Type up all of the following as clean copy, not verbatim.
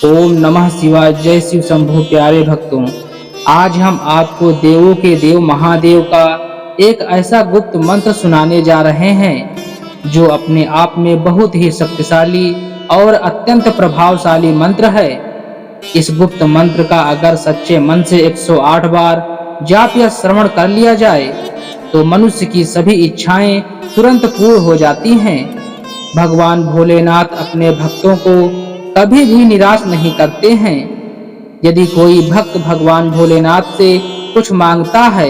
ओम नमः शिवाय। जय शिव शंभु। प्यारे भक्तों, आज हम आपको देवों के देव महादेव का एक ऐसा गुप्त मंत्र सुनाने जा रहे हैं जो अपने आप में बहुत ही शक्तिशाली और अत्यंत प्रभावशाली मंत्र है। इस गुप्त मंत्र का अगर सच्चे मन से 108 बार जाप या श्रवण कर लिया जाए तो मनुष्य की सभी इच्छाएं तुरंत पूर्ण हो जाती हैं। भगवान भोलेनाथ अपने भक्तों को कभी भी निराश नहीं करते हैं। यदि कोई भक्त भगवान भोलेनाथ से कुछ मांगता है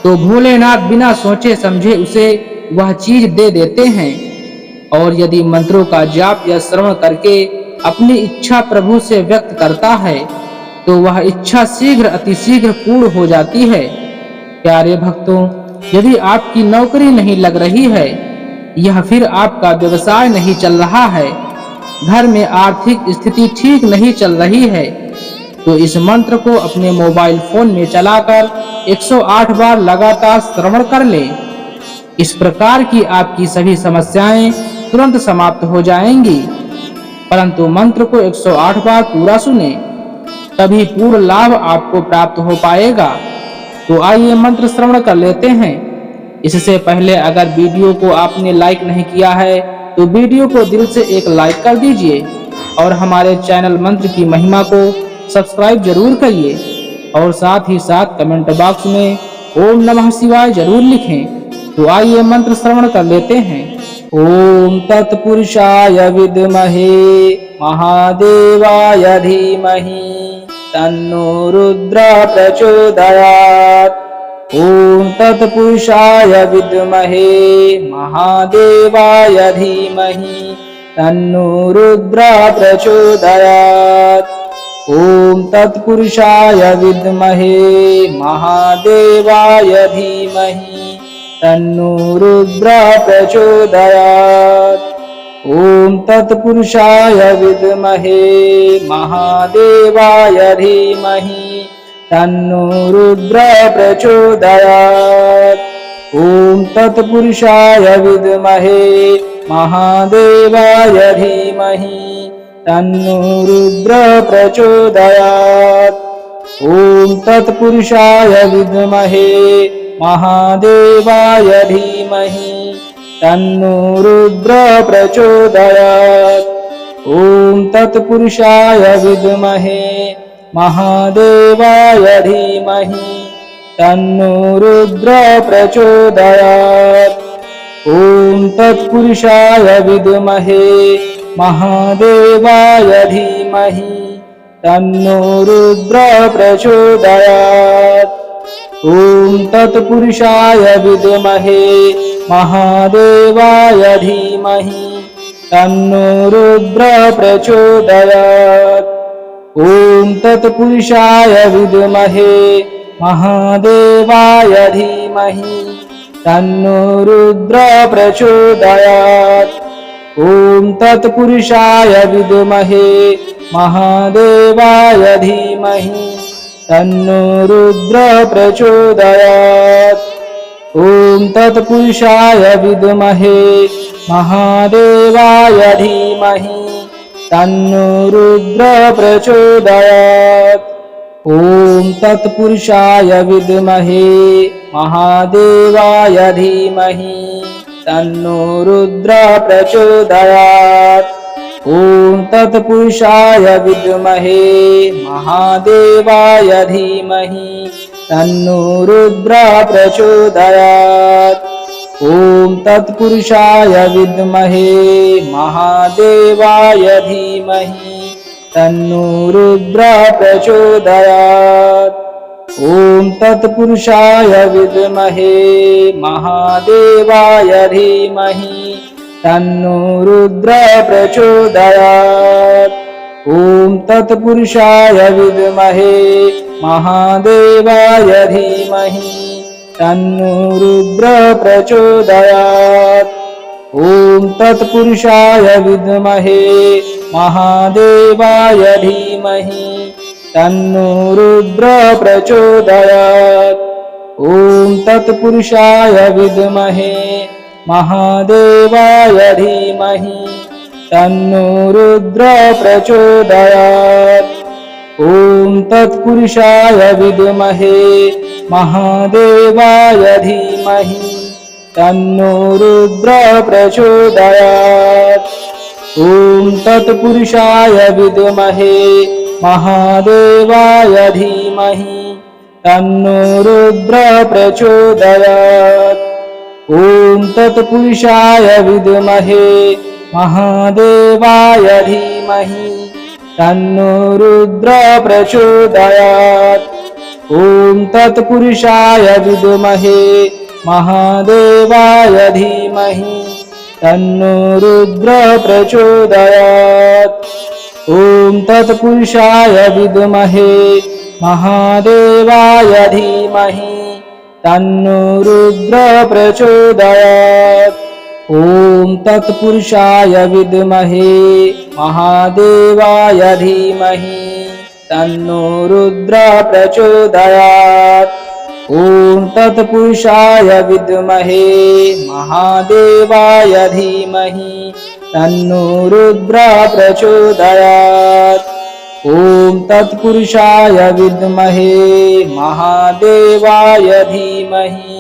तो भोलेनाथ बिना सोचे समझे उसे वह चीज दे देते हैं। और यदि मंत्रों का जाप या श्रवण करके अपनी इच्छा प्रभु से व्यक्त करता है तो वह इच्छा शीघ्र अतिशीघ्र पूर्ण हो जाती है। प्यारे भक्तों, यदि आपकी नौकरी नहीं लग रही है या फिर आपका व्यवसाय नहीं चल रहा है, घर में आर्थिक स्थिति ठीक नहीं चल रही है, तो इस मंत्र को अपने मोबाइल फोन में चलाकर 108 बार लगातार श्रवण कर लें। इस प्रकार की आपकी सभी समस्याएं तुरंत समाप्त हो जाएंगी। परंतु मंत्र को 108 बार पूरा सुने, तभी पूर्ण लाभ आपको प्राप्त हो पाएगा। तो आइए मंत्र श्रवण कर लेते हैं। इससे पहले अगर वीडियो को आपने लाइक नहीं किया है तो वीडियो को दिल से एक लाइक कर दीजिए और हमारे चैनल मंत्र की महिमा को सब्सक्राइब जरूर करिए और साथ ही साथ कमेंट बॉक्स में ओम नमः शिवाय जरूर लिखें। तो आइए मंत्र श्रवण कर लेते हैं। ओम तत्पुरुषाय विद्महे महादेवाय धीमहि तन्नो रुद्र प्रचोदयात्। ओम तत्पुरुषाय विद्महे महादेवाय धीमहि तन्नो रुद्र प्रचोदयात्। ओम तत्पुरुषाय विद्महे महादेवाय धीमहि तन्नो रुद्र प्रचोदयात्। ओम तत्पुरुषाय विद्महे महादेवाय धीमहि तन्नो रुद्र प्रचोदयात्। ओम तत्पुरुषाय विद्महे महादेवाय धीमहि तन्नो रुद्र प्रचोदयात्। ओम तत्पुरुषाय विद्महे महादेवाय धीमहि तन्नो रुद्र प्रचोदयात्। ओम तत्पुरुषाय विद्महे महादेवाय धीमहि तन्नो रुद्र प्रचोदयात्। ओम तत्पुरुषाय विद्महे महादेवाय धीमहि तन्नो रुद्र प्रचोदयात्। ओम तत्पुरुषाय विद्महे महादेवाय धीमहि तन्नो रुद्र प्रचोदयात्। ओम तत्पुरुषाय विद्महे महादेवाय धीमहि तन्नो रुद्र प्रचोदयात्। ओम तत्पुरुषाय विद्महे महादेवाय धीमहि तन्नो रुद्र प्रचोदयात्। ओम तत्पुरुषाय विद्महे महादेवाय धीमहि तन्नो रुद्र प्रचोदयात्। ओम तत्पुरुषाय विद्महे महादेवाय धीमहि तन्नो रुद्र प्रचोदयात्। ओम तत्पुरुषाय विद्महे महादेवाय धीमहि तन्नो रुद्र प्रचोदयात्। ओम तत्पुरुषाय विद्महे महादेवाय धीमहि तन्नो रुद्र प्रचोदयात्। ओम तत्पुरुषाय विद्महे महादेवाय धीमहि तन्नो रुद्र प्रचोदयात्। ओम तत्पुरुषाय विद्महे महादेवाय धीमहि तन्नो रुद्र प्रचोदयात्। ओम तत्पुरुषाय विद्महे महादेवाय धीमहि तन्नो रुद्र प्रचोदयात्। ओम तत्पुरुषाय विद्महे महादेवाय धीमहि तन्नो रुद्र प्रचोदयात्। ॐ तत्पुरुषाय विद्महे महादेवाय धीमहि तन्नो रुद्र प्रचोदयात्। ॐ तत्पुरुषाय विद्महे महादेवाय धीमहि तन्नो रुद्र प्रचोदयात्। ॐ तत्पुरुषाय विद्महे महादेवाय धीमहि तन्नो रुद्र प्रचोदयात्। ॐ तत्पुरुषाय विद्महे महादेवाय धीमहि तन्नो रुद्र प्रचोदयात्। ॐ तत्पुरुषाय विद्महे महादेवाय धीमहि तन्नो रुद्र प्रचोदयात्। ॐ तत्पुरुषाय विद्महे महादेवाय धीमहि तन्नो रुद्र प्रचोदयात्। ॐ तत्पुरुषाय विद्महे महादेवाय धीमहि तन्नो रुद्र प्रचोदयात्। ॐ तत्पुरुषाय विद्महे महादेवाय धीमहि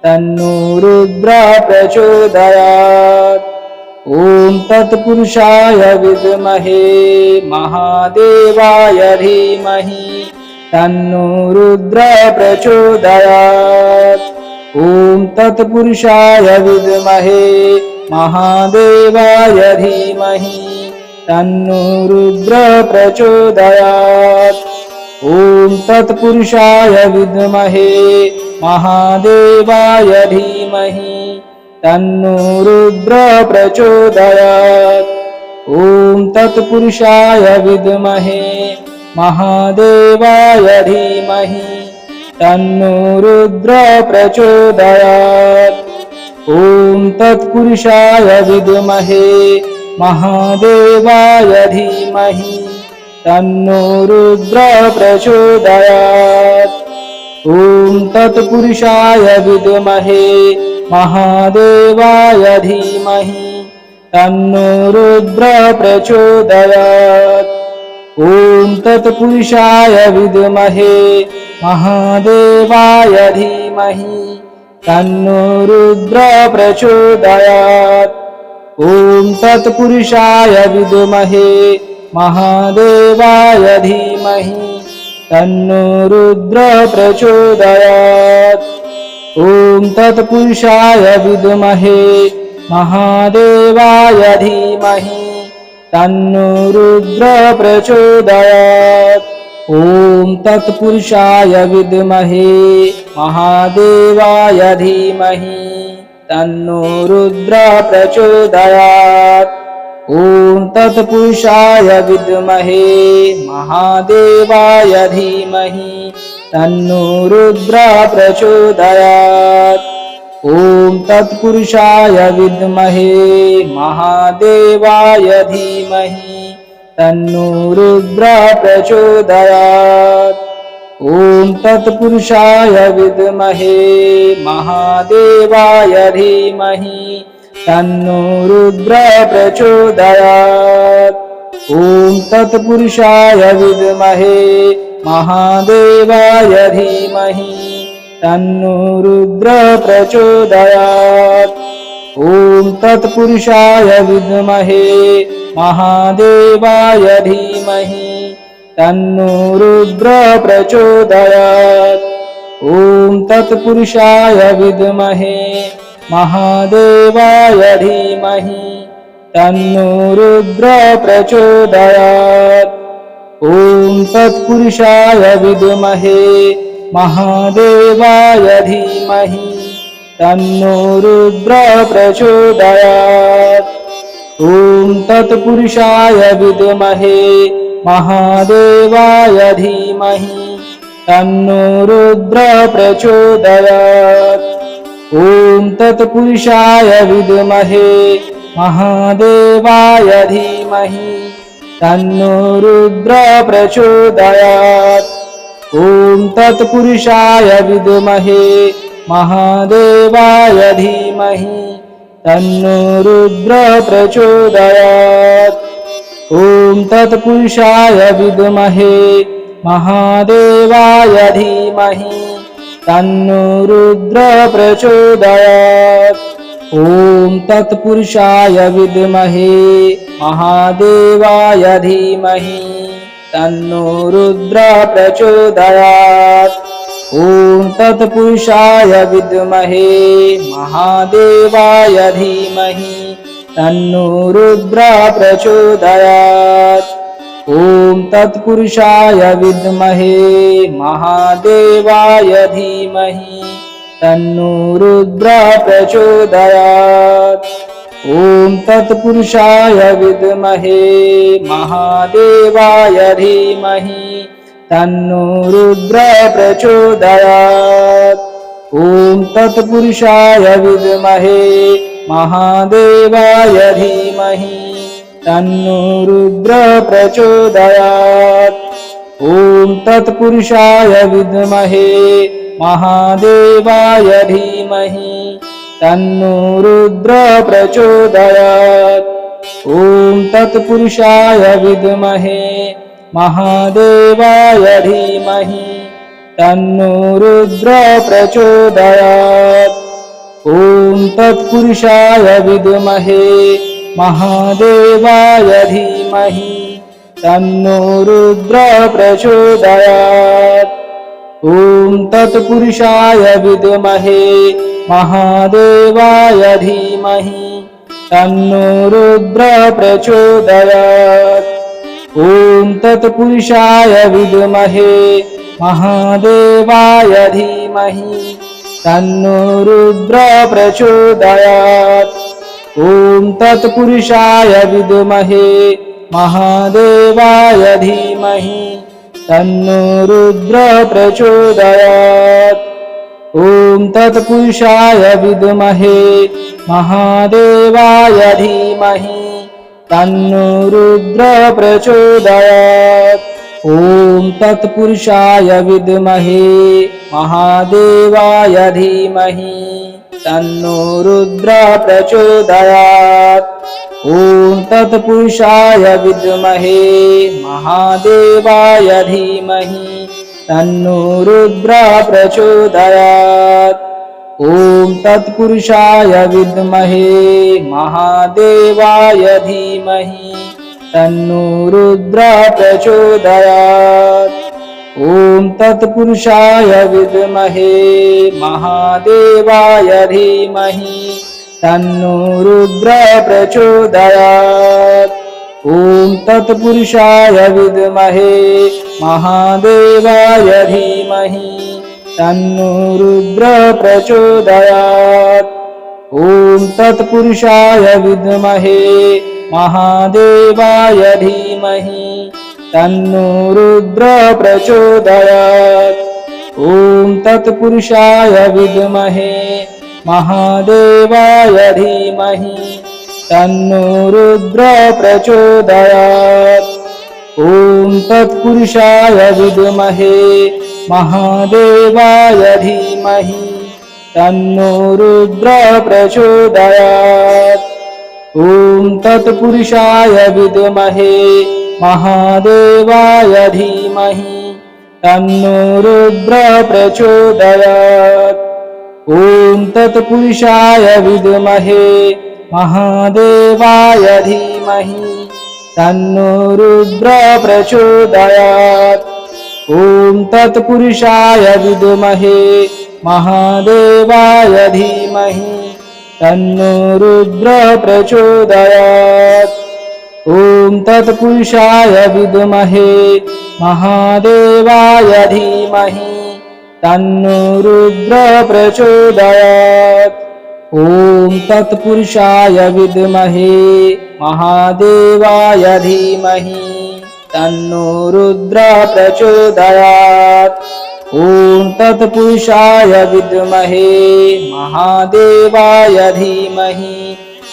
तन्नो रुद्र प्रचोदयात्। ॐ तत्पुरुषाय विद्महे महादेवाय धीमहि तन्नो रुद्र प्रचोदयात्। ॐ तत्पुरुषाय विद्महे महादेवाय धीमहि तन्नो रुद्र प्रचोदयात्। ॐ तत्पुरुषाय विद्महे महादेवाय धीमहि तन्नो रुद्र प्रचोदयात्। ॐ तत्पुरुषाय विद्महे महादेवाय धीमहि तन्नो रुद्र प्रचोदयात्। ॐ तत्पुरुषाय विद्महे महादेवाय धीमहि तन्नो रुद्र प्रचोदयात्। ॐ तत्पुरुषाय विद्महे महादेवाय धीमहि तन्नो रुद्र प्रचोदयात्। ॐ तत्पुरुषाय विद्महे महादेवाय धीमहि तन्नो रुद्र प्रचोदयात्। ॐ तत्पुरुषाय विद्महे महादेवाय धीमहि तन्नो रुद्र प्रचोदयात्। ॐ तत्पुरुषाय विद्महे महादेवाय धीमहि तन्नो रुद्र प्रचोदयात्। ॐ तत्पुरुषाय विद्महे महादेवाय धीमहि तन्नो रुद्र प्रचोदयात्। ॐ तत्पुरुषाय विद्महे महादेवाय धीमहि तन्नो रुद्र प्रचोदयात्। ॐ तत्पुरुषाय विद्महे महादेवाय धीमहि तन्नो रुद्र प्रचोदयात्। ॐ तत्पुरुषाय विद्महे महादेवाय धीमहि तन्नो रुद्र प्रचोदयात्। ॐ तत्पुरुषाय विद्महे महादेवाय धीमहि तन्नो रुद्र प्रचोदयात्। ॐ तत्पुरुषाय विद्महे महादेवाय धीमहि तन्नो रुद्र प्रचोदयात्। ॐ तत्पुरुषाय विद्महे महादेवाय धीमहि तन्नो रुद्र प्रचोदयात्। ॐ तत्पुरुषाय विद्महे महादेवाय धीमहि तन्नो रुद्र प्रचोदयात्। ॐ तत्पुरुषाय विद्महे महादेवाय धीमहि तन्नो रुद्र प्रचोदयात्। ॐ तत्पुरुषाय विद्महे महादेवाय धीमहि तन्नो रुद्र प्रचोदयात्। ॐ तत्पुरुषाय विद्महे महादेवाय धीमहि तन्नो रुद्रः प्रचोदयात्। ॐ तत्पुरुषाय विद्महे महादेवाय धीमहि तन्नो रुद्रः प्रचोदयात्। ॐ तत्पुरुषाय विद्महे महादेवाय धीमहि तन्नो रुद्रः प्रचोदयात्। ॐ तत्पुरुषाय विद्महे महादेवाय धीमहि तन्नो रुद्रः प्रचोदयात्। ॐ तत्पुरुषाय विद्महे महादेवाय धीमहि तन्नो रुद्रः प्रचोदयात्। ॐ तत्पुरुषाय विद्महे महादेवाय धीमहि तन्नो रुद्रः प्रचोदयात्। ॐ तत्पुरुषाय विद्महे महादेवाय धीमहि तन्नो रुद्रः प्रचोदयात्। ॐ तत्पुरुषाय विद्महे महादेवाय धीमहि तन्नो रुद्रः प्रचोदयात्। ॐ तत्पुरुषाय विद्महे महादेवाय धीमहि तन्नो रुद्रः प्रचोदयात्। ॐ तत्पुरुषाय विद्महे महादेवाय धीमहि तन्नो रुद्रः प्रचोदयात्। ॐ तत्पुरुषाय विद्महे महादेवाय धीमहि तन्नो रुद्रः प्रचोदयात्। ॐ तत्पुरुषाय विद्महे महादेवाय धीमहि तन्नो रुद्रः प्रचोदयात्। ॐ तत्पुरुषाय विद्महे महादेवाय धीमहि तन्नो रुद्रः प्रचोदयात्। ॐ तत्पुरुषाय विद्महे महादेवाय धीमहि तन्नो रुद्रः प्रचोदयात्। ॐ तत्पुरुषाय विद्महे महादेवाय धीमहि तन्नो रुद्रः प्रचोदयात्। ॐ तत्पुरुषाय विद्महे महादेवाय धीमहि तन्नो रुद्रः प्रचोदयात्। ॐ तत्पुरुषाय विद्महे महादेवाय धीमहि तन्नो रुद्रः प्रचोदयात्। ॐ तत्पुरुषाय विद्महे महादेवाय धीमहि तन्नो रुद्रः प्रचोदयात्। ॐ तत्पुरुषाय विद्महे महादेवाय धीमहि तन्नो रुद्रः प्रचोदयात्। ॐ तत्पुरुषाय विद्महे महादेवाय धीमहि तन्नो रुद्रः प्रचोदयात्। ॐ तत्पुरुषाय विद्महे महादेवाय धीमहि तन्नो रुद्रः प्रचोदयात्। ॐ तत्पुरुषाय विद्महे महादेवाय धीमहि तन्नो रुद्रः प्रचोदयात्। ॐ तत्पुरुषाय विद्महे महादेवाय धीमहि तन्नो रुद्रः प्रचोदयात्। ॐ तत्पुरुषाय विद्महे महादेवाय धीमहि तन्नो रुद्रः प्रचोदयात्। ॐ तत्पुरुषाय विद्महे महादेवाय धीमहि तन्नो रुद्रः प्रचोदयात्। ॐ तत्पुरुषाय विद्महे महादेवाय धीमहि तन्नो रुद्रः प्रचोदयात्। ॐ तत्पुरुषाय विद्महे महादेवाय धीमहि तन्नो रुद्रः प्रचोदयात्। ॐ तत्पुरुषाय विद्महे महादेवाय धीमहि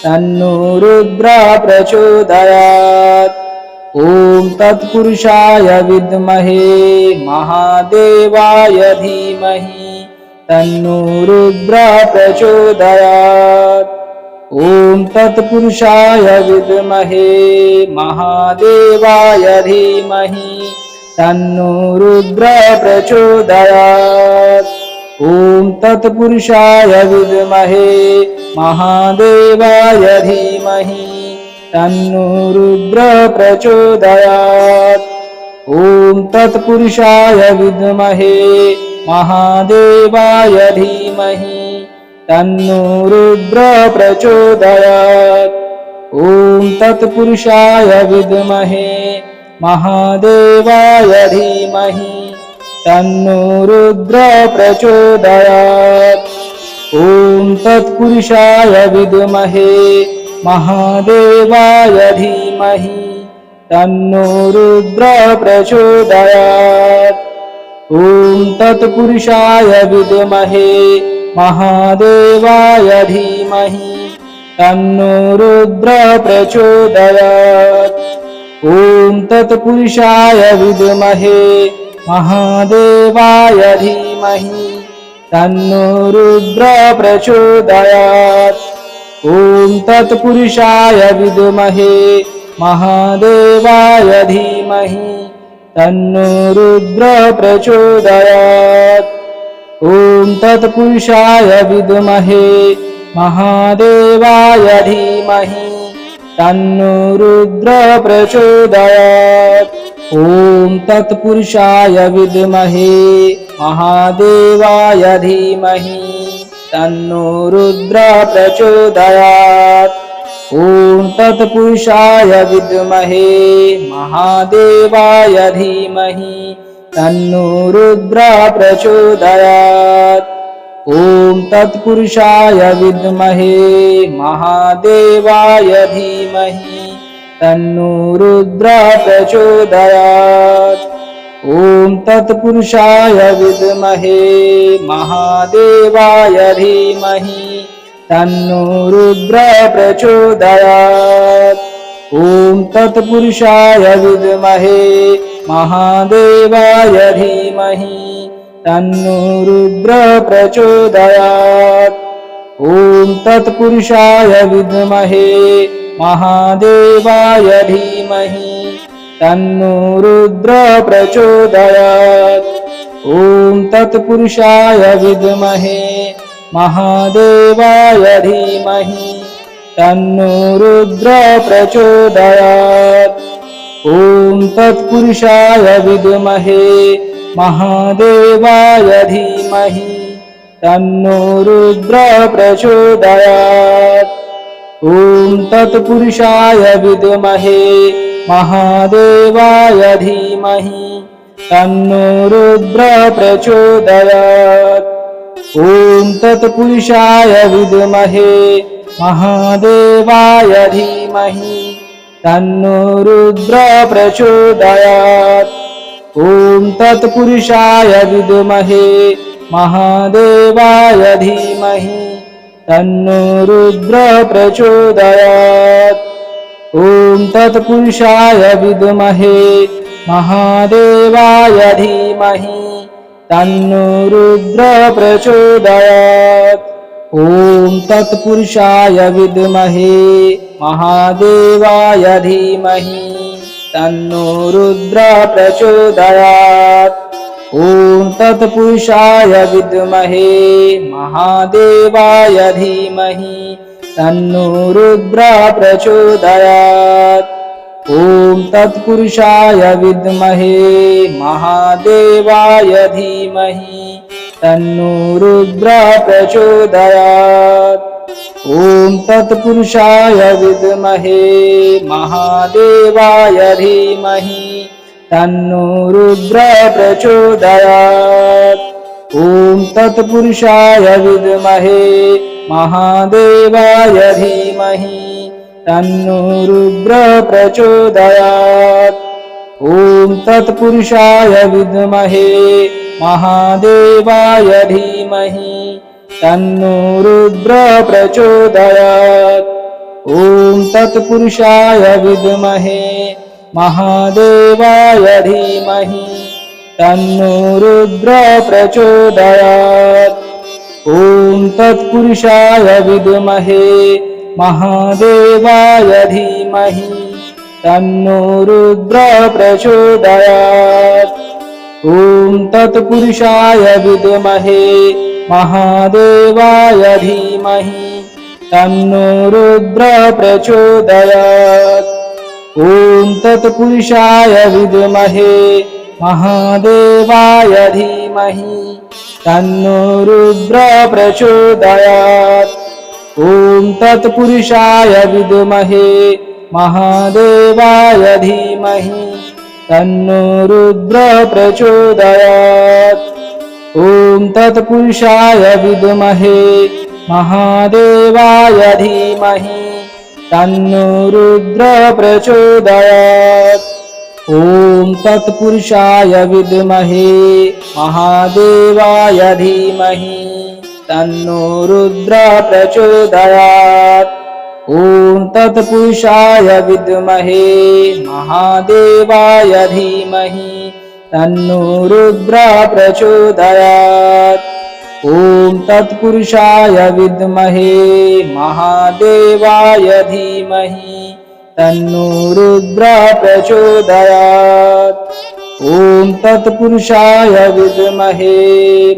तन्नो रुद्रः प्रचोदयात्। ॐ तत्पुरुषाय विद्महे महादेवाय धीमहि तन्नो रुद्रः प्रचोदयात्। ॐ तत्पुरुषाय विद्महे महादेवाय धीमहि तन्नो रुद्र प्रचोदयात्। ॐ तत्पुरुषाय विद्महे महादेवाय धीमहि तन्नो रुद्र प्रचोदयात्। ॐ तत्पुरुषाय विद्महे महादेवाय धीमहि तन्नो रुद्र प्रचोदयात्। ॐ तत्पुरुषाय विद्महे महादेवाय धीमहि तन्नो रुद्र प्रचोदयात्। ॐ तत्पुरुषाय विद्महे महादेवाय धीमहि तन्नो रुद्र प्रचोदयात्। ॐ तत्पुरुषाय विद्महे महादेवाय धीमहि तन्नो रुद्र प्रचोदयात्। ॐ तत्पुरुषाय विद्महे महादेवाय धीमहि तन्नो रुद्र प्रचोदयात्। ॐ तत्पुरुषाय विद्महे महादेवाय धीमहि तन्नो रुद्र प्रचोदयात्। ॐ तत्पुरुषाय विद्महे महादेवाय धीमहि तन्नो रुद्र प्रचोदयात्। ॐ तत्पुरुषाय विद्महे महादेवाय धीमहि तन्नो रुद्र प्रचोदयात्। ॐ तत्पुरुषाय विद्महे महादेवाय धीमहि तन्नो रुद्र प्रचोदयात्। ॐ तत्पुरुषाय विद्महे महादेवाय धीमहि तन्नो रुद्र प्रचोदयात्। ॐ तत्पुरुषाय विद्महे महादेवाय धीमहि तन्नो रुद्र प्रचोदयात्। ॐ तत्पुरुषाय विद्महे महादेवाय धीमहि तन्नो रुद्र प्रचोदयात्। ॐ तत्पुरुषाय विद्महे महादेवाय धीमहि तन्नो रुद्र प्रचोदयात्। ॐ तत्पुरुषाय विद्महे महादेवाय धीमहि तन्नो रुद्र प्रचोदयात्। ॐ तत्पुरुषाय विद्महे महादेवाय धीमहि तन्नो रुद्र प्रचोदयात्। ॐ तत्पुरुषाय विद्महे महादेवाय धीमहि तन्नो रुद्र प्रचोदयात्। ॐ तत्पुरुषाय विद्महे महादेवाय धीमहि तन्नो रुद्र प्रचोदयात्। ॐ तत्पुरुषाय विद्महे महादेवाय धीमहि तन्नो रुद्र प्रचोदयात्। ॐ तत्पुरुषाय विद्महे महादेवाय धीमहि तन्नो रुद्र प्रचोदयात्। ॐ तत्पुरुषाय विद्महे महादेवाय धीमहि तन्नो रुद्र प्रचोदयात्। ॐ तत्पुरुषाय विद्महे महादेवाय धीमहि तन्नो रुद्र प्रचोदयात्। ॐ तत्पुरुषाय विद्महे महादेवाय धीमहि तन्नो रुद्र प्रचोदयात्। ॐ तत्पुरुषाय विद्महे महादेवाय धीमहि तन्नो रुद्र प्रचोदयात्। ॐ तत्पुरुषाय विद्महे महादेवाय धीमहि तन्नो रुद्र प्रचोदयात्। ॐ तत्पुरुषाय विद्महे महादेवाय धीमहि तन्नो रुद्र प्रचोदयात्। ॐ तत्पुरुषाय विद्महे महादेवाय धीमहि तन्नो रुद्र प्रचोदयात्। ॐ तत्पुरुषाय विद्महे महादेवाय धीमहि तन्नो रुद्रः प्रचोदयात्। ॐ तत्पुरुषाय विद्महे महादेवाय धीमहि तन्नो रुद्रः प्रचोदयात्। ॐ तत्पुरुषाय विद्महे महादेवाय धीमहि तन्नो रुद्रः प्रचोदयात्। ॐ तत्पुरुषाय विद्महे महादेवाय धीमहि तन्नो रुद्रः प्रचोदयात्। ॐ तत्पुरुषाय विद्महे महादेवाय धीमहि तन्नो रुद्रः प्रचोदयात्। ॐ तत्पुरुषाय विद्महे महादेवाय धीमहि तन्नो रुद्रः प्रचोदयात्। ॐ तत्पुरुषाय विद्महे महादेवाय धीमहि तन्नो रुद्रः प्रचोदयात्। ॐ तत्पुरुषाय विद्महे महादेवाय धीमहि तन्नो रुद्रः प्रचोदयात्। ॐ तत्पुरुषाय विद्महे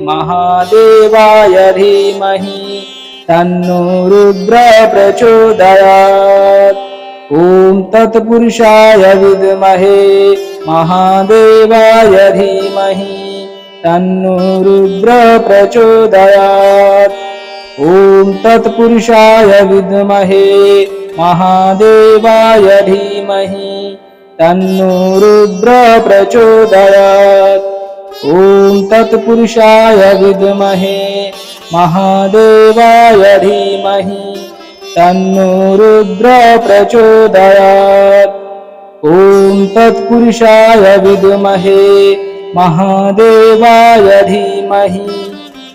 महादेवाय धीमहि तन्नो रुद्रः प्रचोदयात्। ॐ तत्पुरुषाय विद्महे महादेवाय धीमहि तन्नो रुद्रः प्रचोदयात्। ॐ तत्पुरुषाय विद्महे महादेवाय धीमहि तन्नो रुद्रः प्रचोदयात्। ॐ तत्पुरुषाय विद्महे महादेवाय धीमहि तन्नो रुद्रः प्रचोदयात्। ॐ तत्पुरुषाय विद्महे महादेवाय धीमहि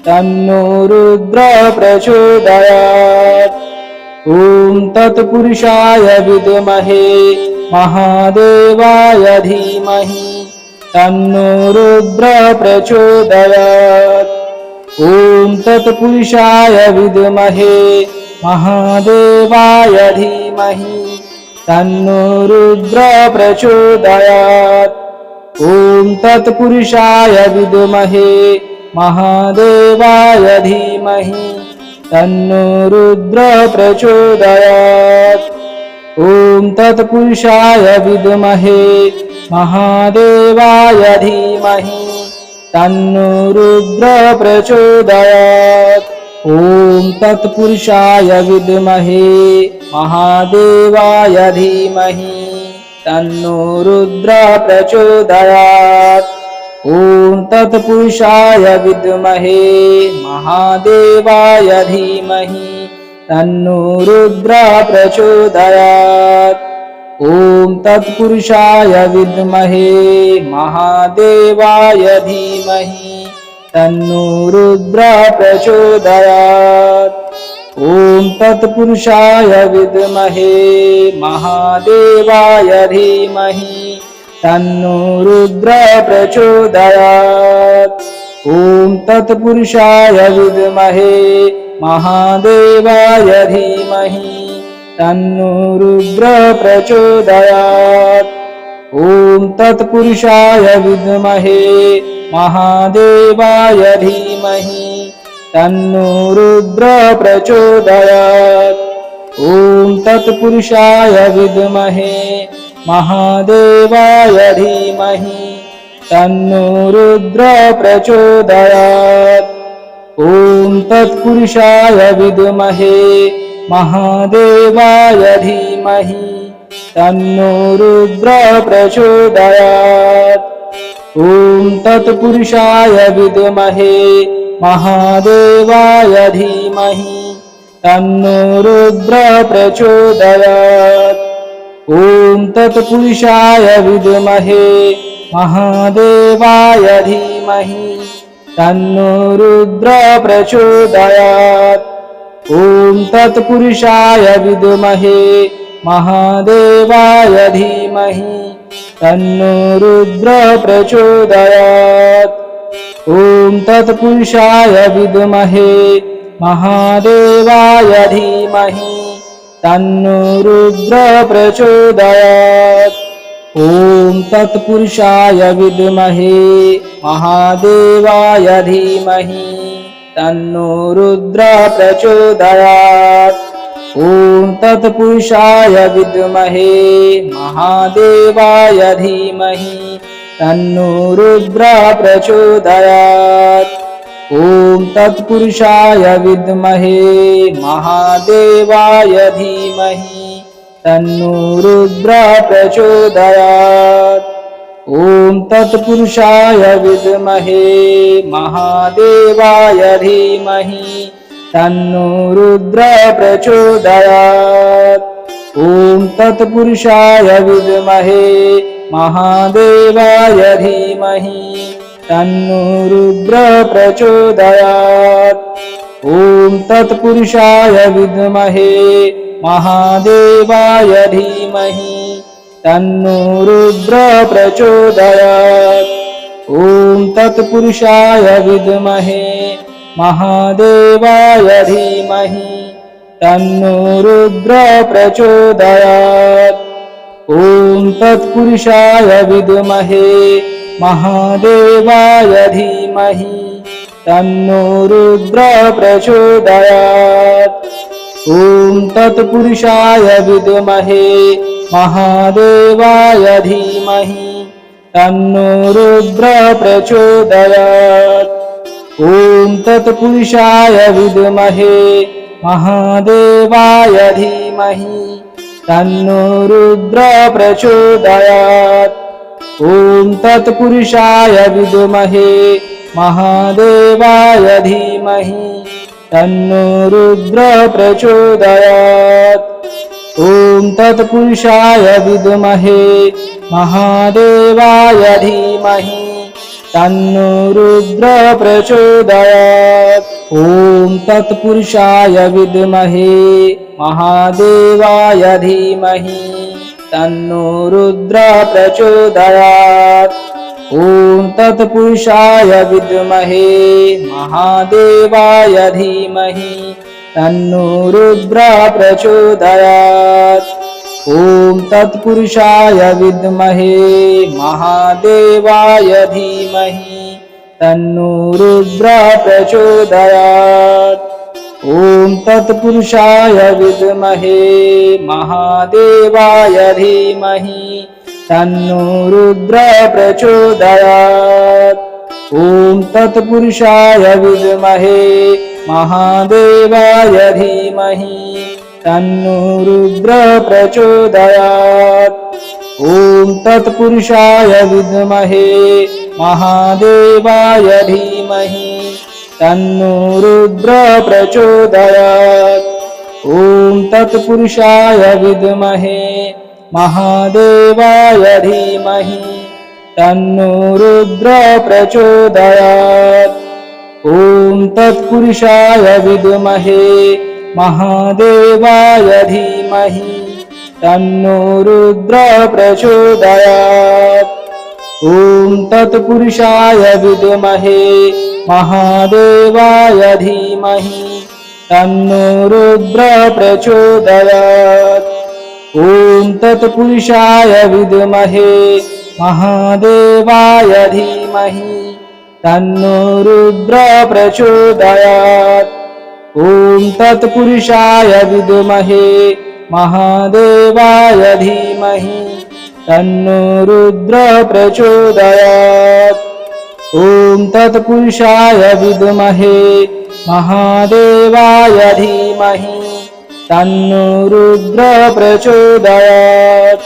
तन्नो रुद्रः प्रचोदयात्। ॐ तत्पुरुषाय विद्महे महादेवाय धीमहि तन्नो रुद्रः प्रचोदयात्। ॐ तत्पुरुषाय विद्महे महादेवाय धीमहि तन्नो रुद्रः प्रचोदयात्। ॐ तत्पुरुषाय विद्महे महादेवाय धीमहि तन्नो रुद्रः प्रचोदयात्। ॐ तत्पुरुषाय विद्महे महादेवाय धीमहि तन्नो रुद्रः प्रचोदयात्। ॐ तत्पुरुषाय विद्महे महादेवाय धीमहि तन्नो रुद्रः प्रचोदयात्। ॐ तत्पुरुषाय विद्महे महादेवाय धीमहि तन्नो रुद्रः प्रचोदयात्। ॐ तत्पुरुषाय विद्महे महादेवाय धीमहि तन्नो रुद्रः प्रचोदयात्। ॐ तत्पुरुषाय विद्महे महादेवाय धीमहि तन्नो रुद्रः प्रचोदयात्। ॐ तत्पुरुषाय विद्महे महादेवाय धीमहि तन्नो रुद्रः प्रचोदयात्। ॐ तत्पुरुषाय विद्महे महादेवाय धीमहि तन्नो रुद्रः प्रचोदयात्। ॐ तत्पुरुषाय विद्महे महादेवाय धीमहि तन्नो रुद्रः प्रचोदयात्। ॐ तत्पुरुषाय विद्महे महादेवाय धीमहि तन्नो रुद्रः प्रचोदयात्। ॐ तत्पुरुषाय विद्महे महादेवाय धीमहि तन्नो रुद्रः प्रचोदयात्। ॐ तत्पुरुषाय विद्महे महादेवाय धीमहि तन्नो रुद्रः प्रचोदयात्। ॐ तत्पुरुषाय विद्महे महादेवाय धीमहि तन्नो रुद्रः प्रचोदयात्। ॐ तत्पुरुषाय विद्महे महादेवाय धीमहि तन्नो रुद्रः प्रचोदयात्। ॐ तत्पुरुषाय विद्महे महादेवाय धीमहि तन्नो रुद्रः प्रचोदयात्। ॐ तत्पुरुषाय विद्महे महादेवाय धीमहि तन्नो रुद्रः प्रचोदयात्। ॐ तत्पुरुषाय विद्महे महादेवाय धीमहि तन्नो रुद्रः प्रचोदयात्। ॐ तत्पुरुषाय विद्महे महादेवाय धीमहि तन्नो रुद्रः प्रचोदयात्। ॐ तत्पुरुषाय विद्महे महादेवाय धीमहि तन्नो रुद्रः प्रचोदयात्। ॐ तत्पुरुषाय विद्महे महादेवाय धीमहि तन्नो रुद्रः प्रचोदयात्। ॐ तत्पुरुषाय विद्महे महादेवाय धीमहि तन्नो रुद्रः प्रचोदयात्। ॐ तत्पुरुषाय विद्महे महादेवाय धीमहि तन्नो रुद्रः प्रचोदयात्। ॐ तत्पुरुषाय विद्महे महादेवाय धीमहि तन्नो रुद्रः प्रचोदयात्। ॐ तत्पुरुषाय विद्महे महादेवाय धीमहि तन्नो रुद्रः प्रचोदयात्। ॐ तत्पुरुषाय विद्महे महादेवाय धीमहि तन्नो रुद्रः प्रचोदयात्। ॐ तत्पुरुषाय विद्महे महादेवाय धीमहि तन्नो रुद्रः प्रचोदयात्। ॐ तत्पुरुषाय विद्महे महादेवाय धीमहि तन्नो रुद्रः प्रचोदयात्। ॐ तत्पुरुषाय विद्महे महादेवाय धीमहि तन्नो रुद्रः प्रचोदयात्। ॐ तत्पुरुषाय विद्महे महादेवाय धीमहि तन्नो रुद्रः प्रचोदयात्। ॐ तत्पुरुषाय विद्महे महादेवाय धीमहि तन्नो रुद्रः प्रचोदयात्। ॐ तत्पुरुषाय विद्महे महादेवाय धीमहि तन्नो रुद्रः प्रचोदयात्। ॐ तत्पुरुषाय विद्महे महादेवाय धीमहि तन्नो रुद्रः प्रचोदयात्। ॐ तत्पुरुषाय विद्महे महादेवाय धीमहि तन्नो रुद्रः प्रचोदयात्। ॐ तत्पुरुषाय विद्महे महादेवाय धीमहि तन्नो रुद्रः प्रचोदयात्। ॐ तत्पुरुषाय विद्महे महादेवाय धीमहि तन्नो रुद्रः प्रचोदयात्। ॐ तत्पुरुषाय विद्महे महादेवाय धीमहि तन्नो रुद्रः प्रचोदयात्। ॐ तत्पुरुषाय विद्महे महादेवाय धीमहि तन्नो रुद्रः प्रचोदयात्। ॐ तत्पुरुषाय विद्महे महादेवाय धीमहि तन्नो रुद्रः प्रचोदयात्।